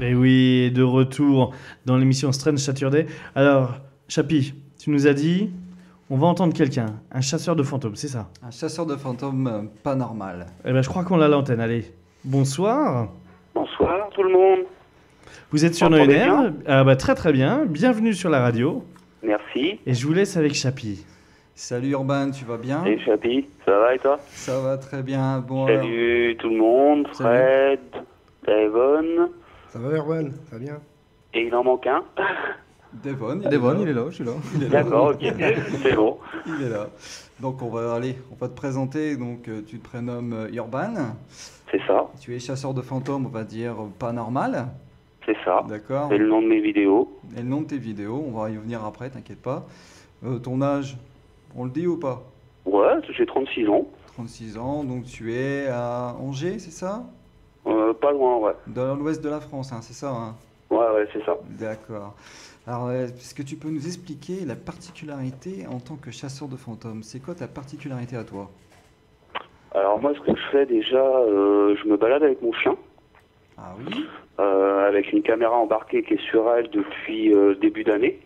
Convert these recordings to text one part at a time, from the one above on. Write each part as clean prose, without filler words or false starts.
Et oui, de retour dans l'émission Strange Saturday. Alors, Chapi, tu nous as dit, on va entendre quelqu'un, un chasseur de fantômes, c'est ça? Un chasseur de fantômes pas normal. Eh ben, je crois qu'on l'a à l'antenne. Allez, bonsoir. Bonsoir tout le monde. Vous êtes Vous sur m'entendez bien? Noéner? Ah bah très très bien. Bienvenue sur la radio. Merci. Et je vous laisse avec Chapi. Salut Urban, tu vas bien? Salut Chapi, ça va et toi? Ça va très bien. Bon alors, Salut tout le monde, Salut. Fred, Devon, Ça va, Erwan? Ça va bien? et il en manque un. Devon, il est là, je suis là. Il est là. D'accord, ok, c'est bon. Il est là. Donc on va te présenter. Donc tu te prénommes Urban. C'est ça, Tu es chasseur de fantômes, on va dire pas normal. c'est ça. D'accord. C'est le nom de mes vidéos. Et le nom de tes vidéos, on va y venir après, t'inquiète pas. Ton âge, on le dit ou pas? Ouais, j'ai 36 ans. 36 ans, donc tu es à Angers, c'est ça? Pas loin, ouais. Dans l'ouest de la France, hein, c'est ça, hein? Ouais, c'est ça. D'accord. Alors, est-ce que tu peux nous expliquer la particularité en tant que chasseur de fantômes? C'est quoi ta particularité à toi? Alors moi, ce que je fais déjà, je me balade avec mon chien, Ah oui? avec une caméra embarquée qui est sur elle depuis début d'année.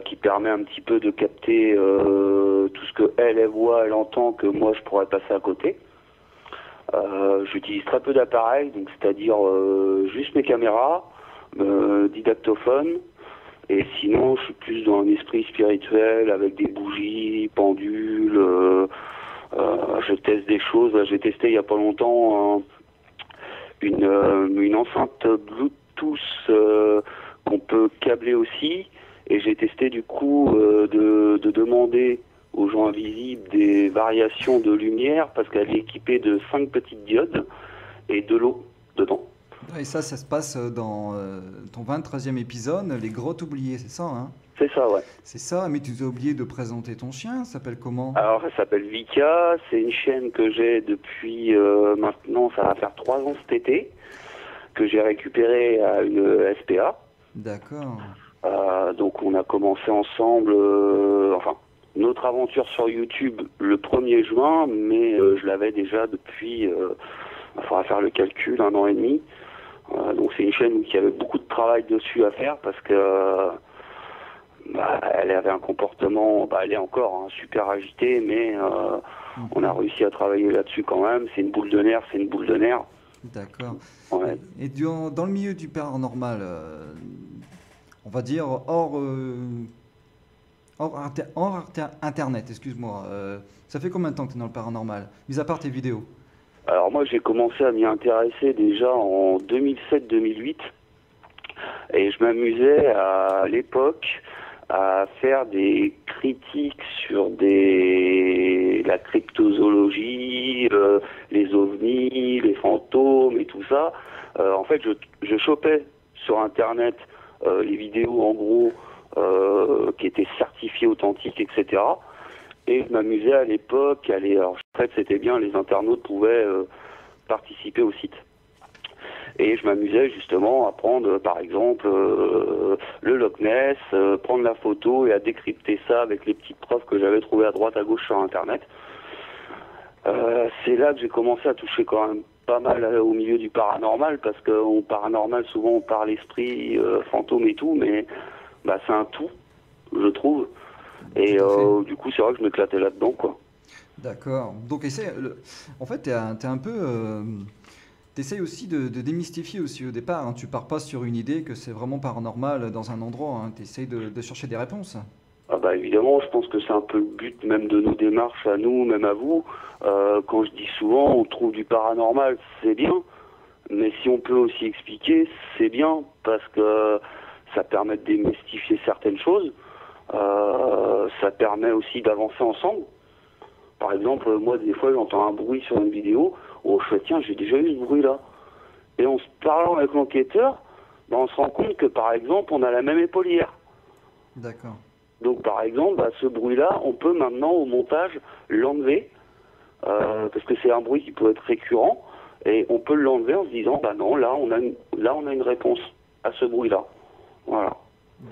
Qui permet un petit peu de capter tout ce que elle voit, elle entend, que moi je pourrais passer à côté. J'utilise très peu d'appareils, donc c'est-à-dire juste mes caméras, didactophone, et sinon je suis plus dans un esprit spirituel avec des bougies, pendules. Je teste des choses. Là, j'ai testé il y a pas longtemps une enceinte Bluetooth qu'on peut câbler aussi. Et j'ai testé du coup de demander aux gens invisibles des variations de lumière parce qu'elle est équipée de 5 petites diodes et de l'eau dedans. Et ça se passe dans ton 23e épisode, Les Grottes oubliées, c'est ça, hein? C'est ça, ouais. C'est ça, mais tu as oublié de présenter ton chien, ça s'appelle comment? Alors ça s'appelle Vika, c'est une chaîne que j'ai depuis maintenant, ça va faire 3 ans cet été, que j'ai récupérée à une SPA. D'accord. Donc on a commencé ensemble, enfin, notre aventure sur YouTube le 1er juin, mais je l'avais déjà depuis, il faudra faire le calcul, 1 an et demi. Donc c'est une chaîne où il y avait beaucoup de travail dessus à faire parce que elle avait un comportement, elle est encore super agitée, mais on a réussi à travailler là-dessus quand même. C'est une boule de nerfs, c'est une boule de nerfs. D'accord. Ouais. Et dans le milieu du paranormal, on va dire hors Internet, excuse-moi, ça fait combien de temps que tu es dans le paranormal, mis à part tes vidéos? Alors moi j'ai commencé à m'y intéresser déjà en 2007-2008 et je m'amusais à l'époque à faire des critiques sur la cryptozoologie, les ovnis, les fantômes et tout ça. En fait je chopais sur internet les vidéos en gros qui étaient certifiées authentiques, etc. Et je m'amusais à l'époque, alors en fait c'était bien, les internautes pouvaient participer au site. Et je m'amusais justement à prendre par exemple le Loch Ness, prendre la photo et à décrypter ça avec les petites preuves que j'avais trouvées à droite à gauche sur internet. C'est là que j'ai commencé à toucher quand même pas mal au milieu du paranormal, parce qu'au paranormal souvent on parle esprit, fantôme et tout, mais c'est un tout, je trouve. Et Tout à fait. du coup, c'est vrai que je m'éclatais là-dedans, quoi. D'accord. Donc en fait, t'es un peu, t'essayes aussi de démystifier aussi au départ, hein. Tu pars pas sur une idée que c'est vraiment paranormal dans un endroit, hein. T'essayes de chercher des réponses. Ah bah évidemment, je pense que c'est un peu le but même de nos démarches à nous, même à vous. Quand je dis souvent, on trouve du paranormal, c'est bien. Mais si on peut aussi expliquer, c'est bien, parce que ça permet de démystifier certaines choses. Ça permet aussi d'avancer ensemble. Par exemple, moi, des fois, j'entends un bruit sur une vidéo. Oh, je fais, tiens, j'ai déjà eu ce bruit-là. Et en se parlant avec l'enquêteur, on se rend compte que, par exemple, on a la même épaulière. D'accord. Donc, par exemple, ce bruit-là, on peut maintenant, au montage, l'enlever. Parce que c'est un bruit qui peut être récurrent. Et on peut l'enlever en se disant, non, là, on a une réponse à ce bruit-là. Voilà.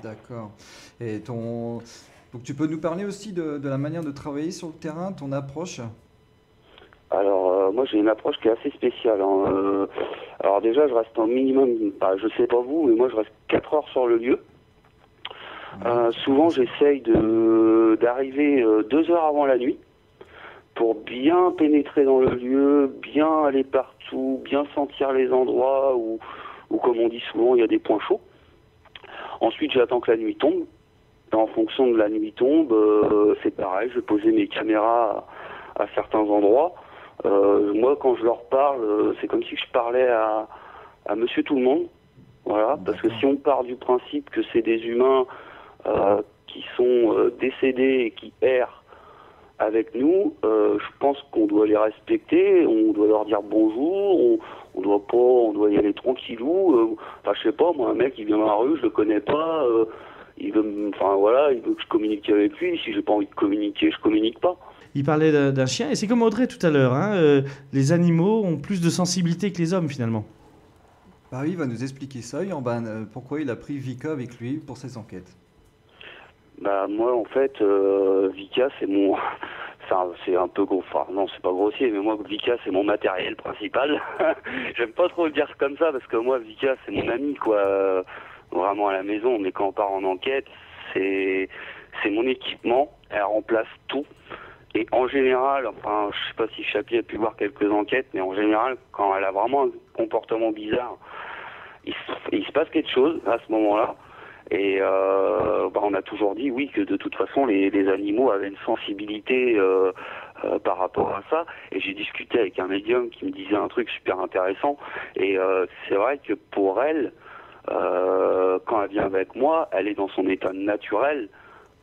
D'accord. Et donc tu peux nous parler aussi de la manière de travailler sur le terrain, ton approche? Alors, moi j'ai une approche qui est assez spéciale, hein. Alors déjà je reste en minimum, bah, je sais pas vous, mais moi je reste 4 heures sur le lieu. Souvent j'essaye d'arriver 2 heures avant la nuit pour bien pénétrer dans le lieu, bien aller partout, bien sentir les endroits où comme on dit souvent, il y a des points chauds. Ensuite j'attends que la nuit tombe. Et en fonction de la nuit tombe, c'est pareil, je vais poser mes caméras à certains endroits. Moi, quand je leur parle, c'est comme si je parlais à Monsieur Tout le Monde. Voilà, parce que si on part du principe que c'est des humains qui sont décédés et qui errent avec nous, je pense qu'on doit les respecter, on doit leur dire bonjour, on doit y aller tranquillou. Enfin, je sais pas, moi, un mec, il vient dans la rue, je le connais pas. Il veut que je communique avec lui. Si j'ai pas envie de communiquer, je communique pas. Il parlait d'un chien, et c'est comme Audrey tout à l'heure, hein, les animaux ont plus de sensibilité que les hommes finalement. Bah oui, il va nous expliquer ça, Urban, pourquoi il a pris Vika avec lui pour ses enquêtes. Bah moi en fait, Vika c'est mon... c'est un peu gros, enfin non c'est pas grossier, mais moi Vika c'est mon matériel principal. J'aime pas trop le dire comme ça parce que moi Vika c'est mon ami quoi. Vraiment à la maison, mais quand on part en enquête, c'est mon équipement, elle remplace tout. Et en général, enfin, je sais pas si Chapi a pu voir quelques enquêtes, mais en général, quand elle a vraiment un comportement bizarre, il se passe quelque chose à ce moment-là. Et on a toujours dit, oui, que de toute façon, les animaux avaient une sensibilité par rapport à ça. Et j'ai discuté avec un médium qui me disait un truc super intéressant. Et c'est vrai que pour elle, quand elle vient avec moi, elle est dans son état naturel.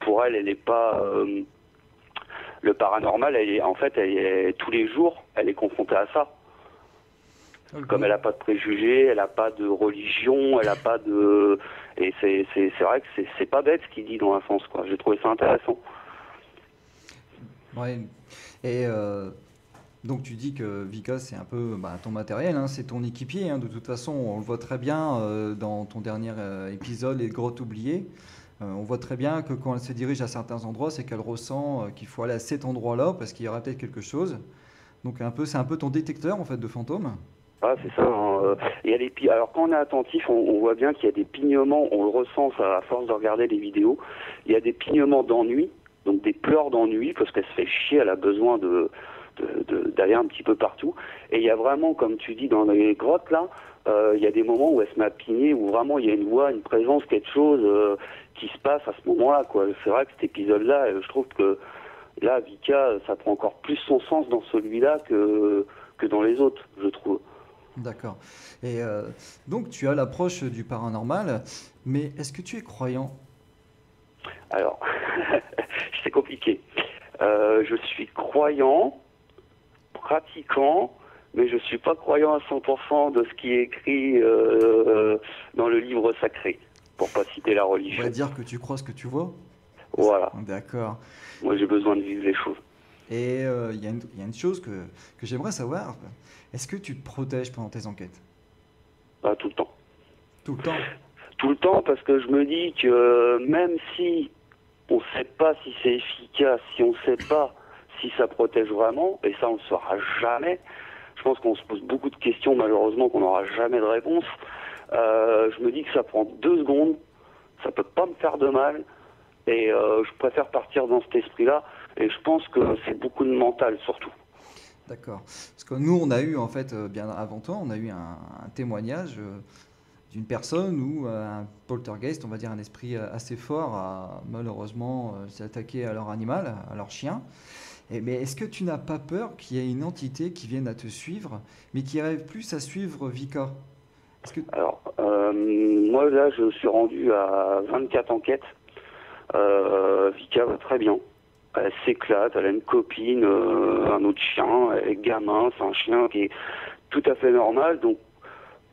Pour elle, elle n'est pas... le paranormal, tous les jours, elle est confrontée à ça. Okay. Comme elle n'a pas de préjugés, elle n'a pas de religion, elle n'a pas de... Et c'est vrai que c'est pas bête ce qu'il dit dans un sens, quoi. J'ai trouvé ça intéressant. Ouais. Et donc tu dis que Vika c'est un peu ton matériel, hein, c'est ton équipier, hein, de toute façon on le voit très bien dans ton dernier épisode Les Grottes oubliées. On voit très bien que quand elle se dirige à certains endroits, c'est qu'elle ressent qu'il faut aller à cet endroit-là parce qu'il y aura peut-être quelque chose. Donc c'est un peu ton détecteur en fait de fantômes. Ah c'est ça. Hein. Alors quand on est attentif, on voit bien qu'il y a des pignements, on le ressent à force de regarder les vidéos. Il y a des pignements d'ennui, donc des pleurs d'ennui parce qu'elle se fait chier, elle a besoin d'aller un petit peu partout. Et il y a vraiment, comme tu dis, dans les grottes là, il y a des moments où elle se met à pigner, où vraiment il y a une voix, une présence, quelque chose qui se passe à ce moment-là, quoi. C'est vrai que cet épisode-là, je trouve que là, Vika, ça prend encore plus son sens dans celui-là que dans les autres, je trouve. D'accord. Et donc tu as l'approche du paranormal, mais est-ce que tu es croyant ? Alors, c'est compliqué. Je suis croyant, pratiquant, mais je ne suis pas croyant à 100% de ce qui est écrit dans le livre sacré, pour pas citer la religion. On va dire que tu crois ce que tu vois ? Voilà. D'accord. Moi, j'ai besoin de vivre les choses. Et il y a une chose que j'aimerais savoir. Est-ce que tu te protèges pendant tes enquêtes ? Pas tout le temps. Tout le temps ? Tout le temps, parce que je me dis que même si on ne sait pas si c'est efficace, si on ne sait pas si ça protège vraiment, et ça on ne le saura jamais, je pense qu'on se pose beaucoup de questions, malheureusement, qu'on n'aura jamais de réponse. Je me dis que ça prend 2 secondes, ça peut pas me faire de mal, et je préfère partir dans cet esprit-là, et je pense que c'est beaucoup de mental, surtout. D'accord. Parce que nous, on a eu, en fait, bien avant toi, on a eu un témoignage d'une personne où un poltergeist, on va dire un esprit assez fort, a malheureusement s'est attaqué à leur animal, à leur chien. Mais est-ce que tu n'as pas peur qu'il y ait une entité qui vienne à te suivre, mais qui rêve plus à suivre Vika ? Alors, moi là, je suis rendu à 24 enquêtes. Vika va très bien. Elle s'éclate, elle a une copine, un autre chien, elle est gamin, c'est un chien qui est tout à fait normal. Donc,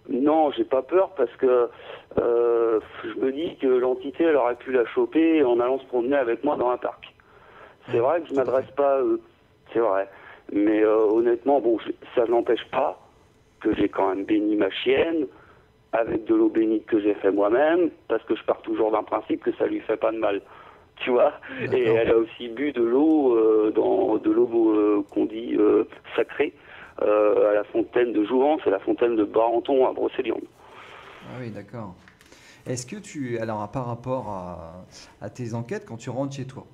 non, j'ai pas peur parce que je me dis que l'entité, elle aurait pu la choper en allant se promener avec moi dans un parc. C'est vrai que je m'adresse pas à eux, c'est vrai. Mais honnêtement, bon, ça n'empêche pas que j'ai quand même béni ma chienne avec de l'eau bénite que j'ai fait moi-même, parce que je pars toujours d'un principe que ça lui fait pas de mal, tu vois. D'accord. Et elle a aussi bu de l'eau, de l'eau qu'on dit sacrée, à la fontaine de Jouvence et la fontaine de Barenton à Brocéliande. Ah oui, d'accord. Est-ce que alors par rapport à tes enquêtes, quand tu rentres chez toi,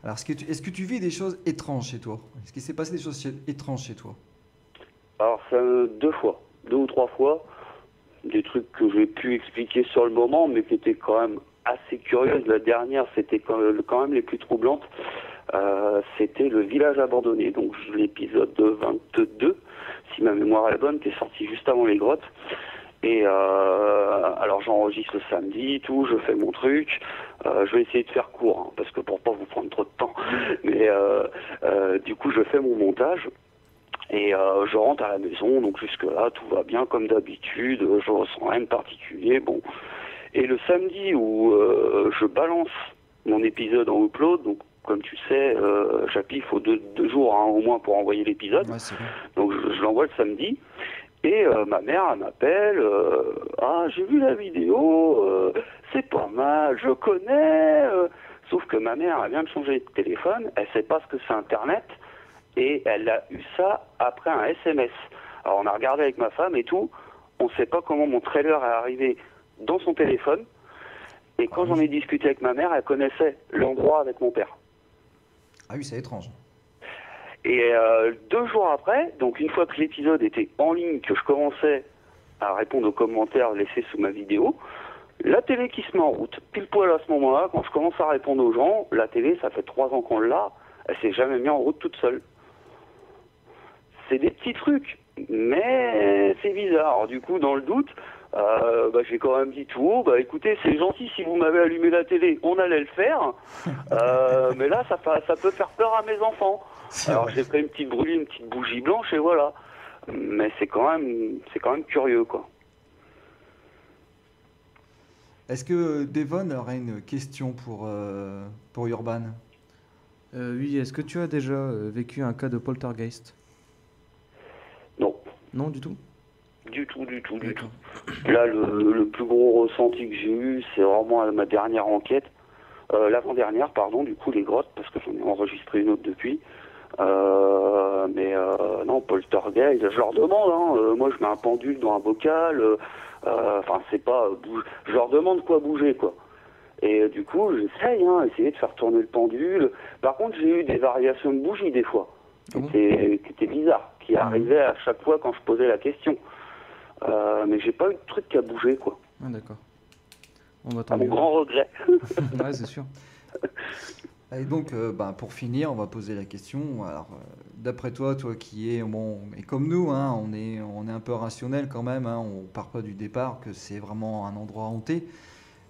alors est-ce que tu vis des choses étranges chez toi? Est-ce qu'il s'est passé des choses étranges chez toi? Alors ça, 2 fois, 2 ou 3 fois, des trucs que j'ai pu expliquer sur le moment, mais qui étaient quand même assez curieuses. La dernière, c'était quand même les plus troublantes. C'était le village abandonné, donc l'épisode 22, si ma mémoire est bonne, qui est sorti juste avant les grottes. Et alors j'enregistre le samedi, tout, je fais mon truc. Je vais essayer de faire court, hein, parce que pour pas vous prendre trop de temps. Mais du coup, je fais mon montage. Et je rentre à la maison, donc jusque-là, tout va bien comme d'habitude, je ressens rien de particulier, bon. Et le samedi où je balance mon épisode en upload, donc comme tu sais, Chapi, il faut deux jours hein, au moins pour envoyer l'épisode, Ouais, c'est vrai. donc je l'envoie le samedi, et ma mère, elle m'appelle, ah, j'ai vu la vidéo, c'est pas mal, je connais, sauf que ma mère, elle vient de changer de téléphone, elle sait pas ce que c'est Internet, et elle a eu ça après un SMS. Alors on a regardé avec ma femme et tout, on ne sait pas comment mon trailer est arrivé dans son téléphone, et quand j'en ai discuté avec ma mère, elle connaissait l'endroit avec mon père. Ah oui, c'est étrange. Et 2 jours après, donc une fois que l'épisode était en ligne, que je commençais à répondre aux commentaires laissés sous ma vidéo, la télé qui se met en route, pile poil à ce moment-là, quand je commence à répondre aux gens, la télé, ça fait 3 ans qu'on l'a, elle s'est jamais mise en route toute seule. C'est des petits trucs, mais c'est bizarre. Alors, du coup, dans le doute, j'ai quand même dit tout haut, écoutez, c'est gentil si vous m'avez allumé la télé, on allait le faire, mais là, ça peut faire peur à mes enfants. Alors j'ai pris une petite brûlée, une petite bougie blanche et voilà. Mais c'est quand même curieux, quoi. Est-ce que Devon aurait une question pour Urban? Oui, est-ce que tu as déjà vécu un cas de poltergeist? Non. Non, du tout? Du tout. D'accord. Là, le plus gros ressenti que j'ai eu, c'est vraiment ma dernière enquête. L'avant-dernière, pardon, du coup, les grottes, parce que j'en ai enregistré une autre depuis. Non, poltergeist, je leur demande, hein, moi je mets un pendule dans un bocal, c'est pas, je leur demande quoi bouger, quoi. Et du coup, j'essaye, essayer de faire tourner le pendule. Par contre, j'ai eu des variations de bougies des fois, qui étaient bizarres, qui arrivaient à chaque fois quand je posais la question. Mais j'ai pas eu de truc qui a bougé, quoi. Ah, d'accord. On va À tant mon mieux. grand regret. Ouais, c'est sûr. Et donc, pour finir, on va poser la question. Alors, d'après toi qui es, bon, et comme nous, hein, on est un peu rationnel quand même. Hein, on part pas du départ que c'est vraiment un endroit hanté.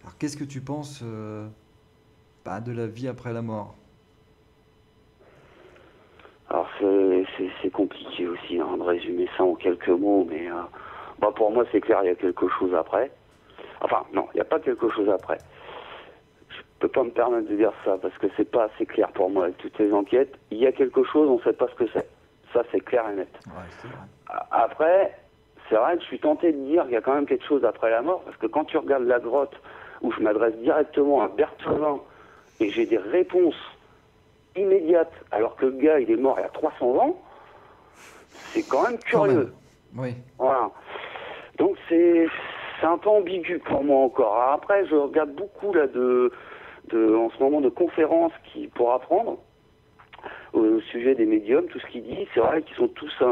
Alors, qu'est-ce que tu penses de la vie après la mort? Alors c'est compliqué aussi hein, de résumer ça en quelques mots, mais pour moi c'est clair, il y a quelque chose après. Enfin non, il n'y a pas quelque chose après. Je peux pas me permettre de dire ça parce que c'est pas assez clair pour moi avec toutes les enquêtes. Il y a quelque chose, on ne sait pas ce que c'est. Ça c'est clair et net. Ouais, c'est vrai. Après, c'est vrai que je suis tenté de dire qu'il y a quand même quelque chose après la mort parce que quand tu regardes la grotte où je m'adresse directement à Berthelin et j'ai des réponses immédiates alors que le gars il est mort il y a 300 ans, c'est quand même curieux. Oui. Voilà. Donc c'est un peu ambigu pour moi encore. Alors après, je regarde beaucoup là en ce moment de conférences pour apprendre au sujet des médiums, tout ce qu'ils disent. C'est vrai qu'ils sont tous,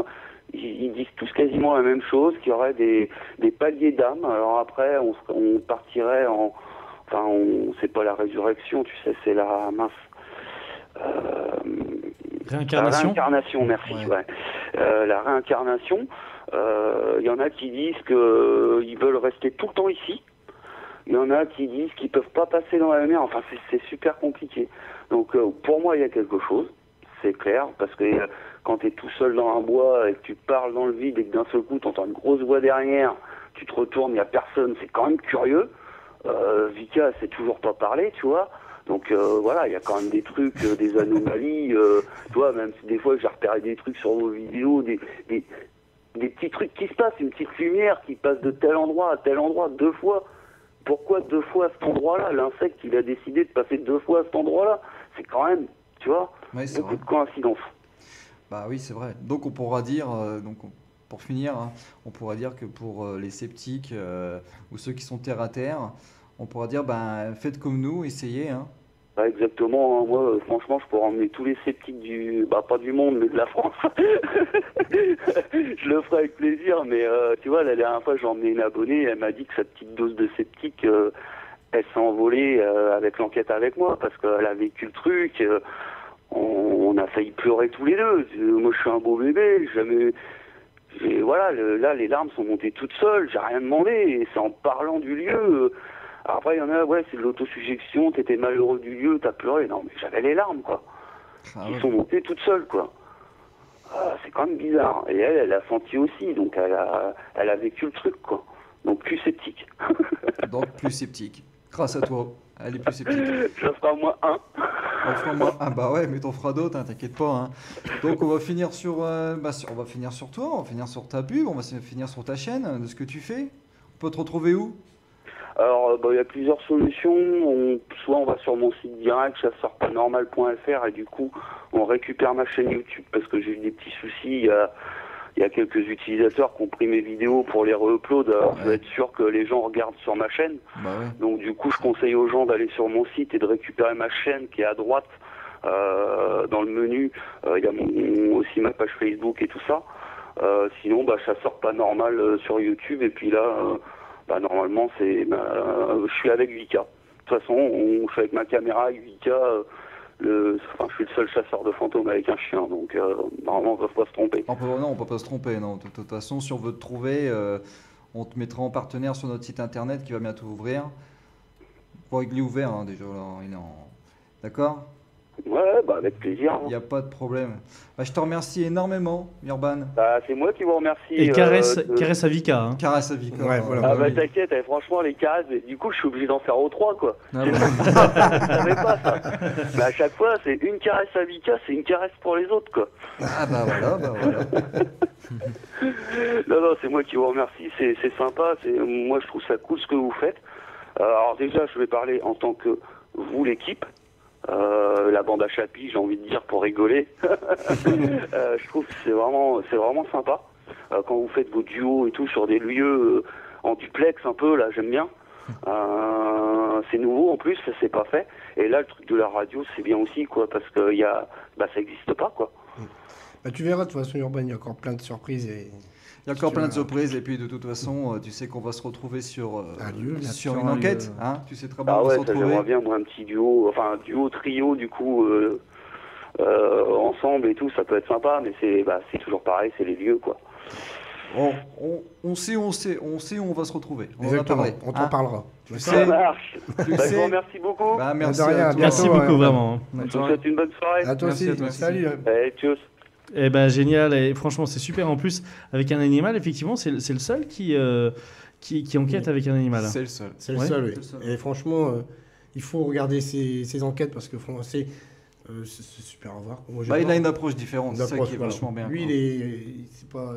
ils disent tous quasiment la même chose, qu'il y aurait des paliers d'âme. Alors après, on partirait c'est pas la résurrection, tu sais, c'est la Réincarnation. La réincarnation, merci. Ouais. La réincarnation. Il y en a qui disent qu'ils veulent rester tout le temps ici. Il y en a qui disent qu'ils peuvent pas passer dans la mer. Enfin, c'est super compliqué. Donc, pour moi, il y a quelque chose. C'est clair, parce que quand tu es tout seul dans un bois et que tu parles dans le vide et que d'un seul coup, tu entends une grosse voix derrière, tu te retournes, il n'y a personne, c'est quand même curieux. Vika, elle sait toujours pas parler, tu vois. Donc voilà, il y a quand même des trucs, des anomalies. Tu vois, même si des fois j'ai repéré des trucs sur vos vidéos, des petits trucs qui se passent, une petite lumière qui passe de tel endroit à tel endroit 2 fois. Pourquoi 2 fois à cet endroit-là? L'insecte, il a décidé de passer 2 fois à cet endroit-là. C'est quand même, tu vois, beaucoup de coïncidences. Bah oui, c'est vrai. Donc on pourra dire, pour finir, hein, on pourra dire que pour les sceptiques ou ceux qui sont terre à terre, on pourra dire, ben, faites comme nous, essayez. Hein. Ouais, exactement, hein. Moi, franchement, je pourrais emmener tous les sceptiques pas du monde, mais de la France. Je le ferai avec plaisir, mais tu vois, la dernière fois, j'ai emmené une abonnée, elle m'a dit que sa petite dose de sceptique, elle s'est envolée avec l'enquête avec moi, parce qu'elle a vécu le truc. On a failli pleurer tous les deux. Moi, je suis un beau bébé, voilà, là, les larmes sont montées toutes seules, j'ai rien demandé, et c'est en parlant du lieu. Après, il y en a, ouais, c'est de l'autosuggestion, t'étais malheureux du lieu, t'as pleuré. Non, mais j'avais les larmes, quoi. Ah Qui ouais. sont montées toutes seules, quoi. Ah, c'est quand même bizarre. Et elle a senti aussi, donc elle a vécu le truc, quoi. Donc plus sceptique. Donc plus sceptique. Grâce à toi, elle est plus sceptique. Ça sera au moins un. On fera moins. Ah bah ouais, mais t'en feras d'autres, hein, t'inquiète pas. Hein. Donc on va finir sur, on va finir sur toi, on va finir sur ta pub, on va finir sur ta chaîne, de ce que tu fais. On peut te retrouver où? Alors, il y a plusieurs solutions. Soit on va sur mon site direct, chasseurpanormal.fr, et du coup, on récupère ma chaîne YouTube parce que j'ai eu des petits soucis. Il y a quelques utilisateurs qui ont pris mes vidéos pour les re-upload. Alors, je veux être sûr que les gens regardent sur ma chaîne. Bah ouais. Donc, du coup, je conseille aux gens d'aller sur mon site et de récupérer ma chaîne qui est à droite. Dans le menu, il y a aussi ma page Facebook et tout ça. Sinon, chasseur pas normal sur YouTube. Et puis là, normalement, je suis avec Vika. De toute façon, je suis avec ma caméra avec Vika. Je suis le seul chasseur de fantômes avec un chien, donc normalement, on ne peut pas se tromper. Non, on peut pas se tromper. Non. De toute façon, si on veut te trouver, on te mettra en partenaire sur notre site internet qui va bientôt ouvrir. Bon, il est ouvert hein, déjà. Là, il est en... D'accord? Ouais, avec plaisir. Il n'y a pas de problème. Je te remercie énormément, Urban. C'est moi qui vous remercie. Et caresse à Vika. Hein. Caresse à vie. Ouais, voilà. oui. T'inquiète, franchement, les caresses, mais du coup, je suis obligé d'en faire aux 3, quoi. Ah Je bon. savais pas ça. Mais à chaque fois, c'est une caresse à Vika, c'est une caresse pour les autres, quoi. Ah bah voilà. Non, c'est moi qui vous remercie, c'est sympa. Moi, je trouve ça cool ce que vous faites. Alors déjà, je vais parler en tant que vous, l'équipe. La bande à Chapi, j'ai envie de dire pour rigoler. Je trouve que c'est vraiment sympa quand vous faites vos duos et tout sur des lieux en duplex un peu, là j'aime bien. C'est nouveau en plus, ça s'est pas fait. Et là le truc de la radio c'est bien aussi quoi, parce que ça existe pas quoi. Tu verras, de toute façon, Urban, il y a encore plein de surprises. Il y a encore plein de surprises et puis de toute façon, tu sais qu'on va se retrouver sur Un lieu, bien sur sûr, une un enquête. lieu. Hein, tu sais très bien Ah où on va ouais, se ça retrouver. j'aimerais bien moi un petit duo, enfin un duo trio du coup ensemble et tout, ça peut être sympa, mais c'est toujours pareil, c'est les lieux quoi. On sait où on va se souhaite on en a Exactement, parlé. on t'en parlera. Tu Ça sais, marche. tu Je sais. vous remercie beaucoup. Merci De rien, à à toi. Merci bientôt, beaucoup, ouais. vraiment. Je vous souhaite une bonne soirée. À toi Merci aussi. à toi aussi. Salut. Allez, tchuss. Eh ben génial, et franchement c'est super. En plus, avec un animal, effectivement, c'est le seul qui enquête avec un animal. C'est le seul. C'est le Ouais. seul, oui. C'est le seul. Et franchement, il faut regarder ces enquêtes parce que c'est super à voir. Moi, Il a j'adore. une approche différente, c'est ça L'approche, qui est voilà. vachement bien. Lui, quoi.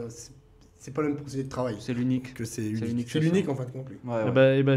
c'est pas le même procédé de travail. C'est l'unique. Que c'est l'unique unique. C'est chasseur. l'unique en fin de compte. Lui. Ouais, ouais. Eh ben,